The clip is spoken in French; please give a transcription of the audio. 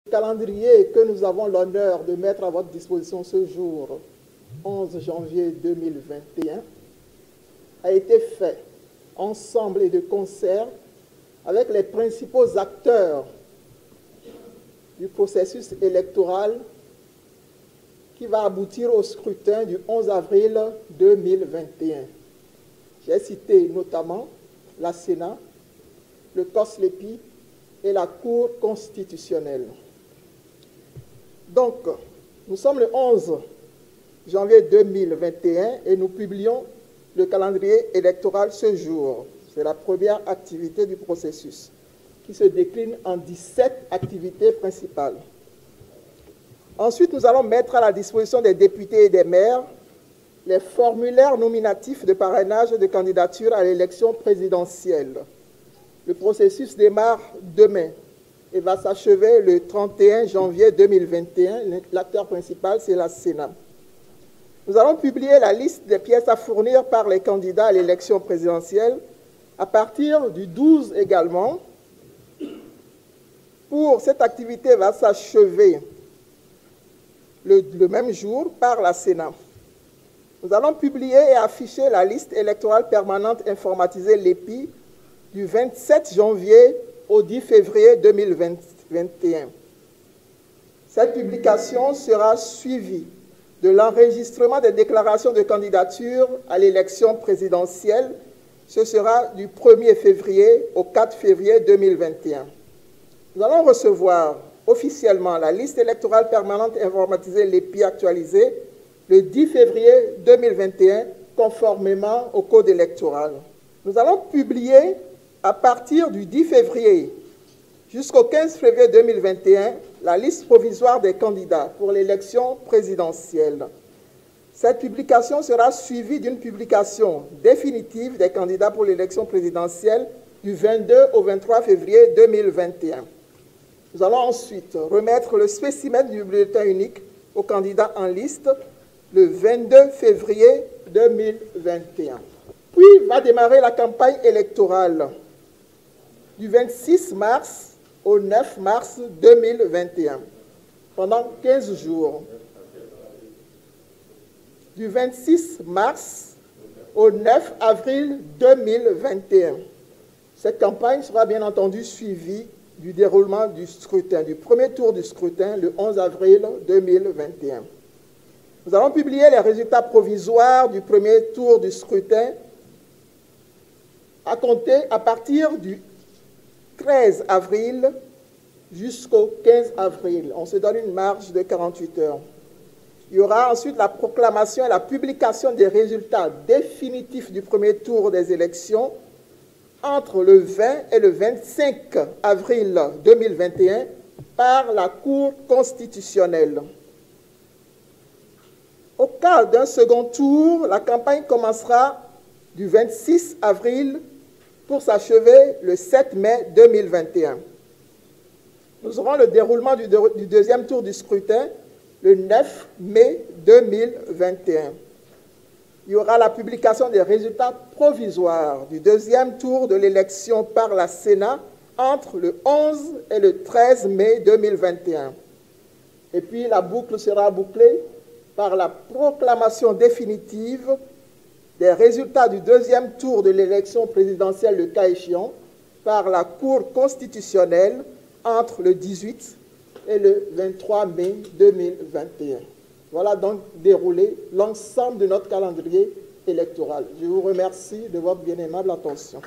Le calendrier que nous avons l'honneur de mettre à votre disposition ce jour, 11 janvier 2021, a été fait ensemble et de concert avec les principaux acteurs du processus électoral qui va aboutir au scrutin du 11 avril 2021. J'ai cité notamment la Sénat, le COSLEPI et la Cour constitutionnelle. Donc, nous sommes le 11 janvier 2021 et nous publions le calendrier électoral ce jour. C'est la première activité du processus qui se décline en 17 activités principales. Ensuite, nous allons mettre à la disposition des députés et des maires les formulaires nominatifs de parrainage de candidature à l'élection présidentielle. Le processus démarre demain et va s'achever le 31 janvier 2021. L'acteur principal, c'est la Sénat. Nous allons publier la liste des pièces à fournir par les candidats à l'élection présidentielle à partir du 12 également. Pour cette activité va s'achever le même jour par la Sénat. Nous allons publier et afficher la liste électorale permanente informatisée l'EPI du 27 janvier au 10 février 2021. Cette publication sera suivie de l'enregistrement des déclarations de candidature à l'élection présidentielle. Ce sera du 1er février au 4 février 2021. Nous allons recevoir officiellement la liste électorale permanente informatisée l'EPI actualisée le 10 février 2021, conformément au code électoral. Nous allons publier à partir du 10 février jusqu'au 15 février 2021 la liste provisoire des candidats pour l'élection présidentielle. Cette publication sera suivie d'une publication définitive des candidats pour l'élection présidentielle du 22 au 23 février 2021. Nous allons ensuite remettre le spécimen du bulletin unique aux candidats en liste le 22 février 2021. Puis va démarrer la campagne électorale du 26 mars au 9 mars 2021, pendant 15 jours. Du 26 mars au 9 avril 2021. Cette campagne sera bien entendu suivie du déroulement du scrutin, du premier tour du scrutin, le 11 avril 2021. Nous allons publier les résultats provisoires du premier tour du scrutin à compter à partir du 13 avril jusqu'au 15 avril. On se donne une marge de 48 heures. Il y aura ensuite la proclamation et la publication des résultats définitifs du premier tour des élections entre le 20 et le 25 avril 2021 par la Cour constitutionnelle. Au cas d'un second tour, la campagne commencera du 26 avril pour s'achever le 7 mai 2021. Nous aurons le déroulement du deuxième tour du scrutin le 9 mai 2021. Il y aura la publication des résultats provisoires du deuxième tour de l'élection par la Sénat entre le 11 et le 13 mai 2021. Et puis la boucle sera bouclée par la proclamation définitive des résultats du deuxième tour de l'élection présidentielle, le cas échéant, par la Cour constitutionnelle entre le 18 et le 23 mai 2021. Voilà donc déroulé l'ensemble de notre calendrier électoral. Je vous remercie de votre bien aimable attention.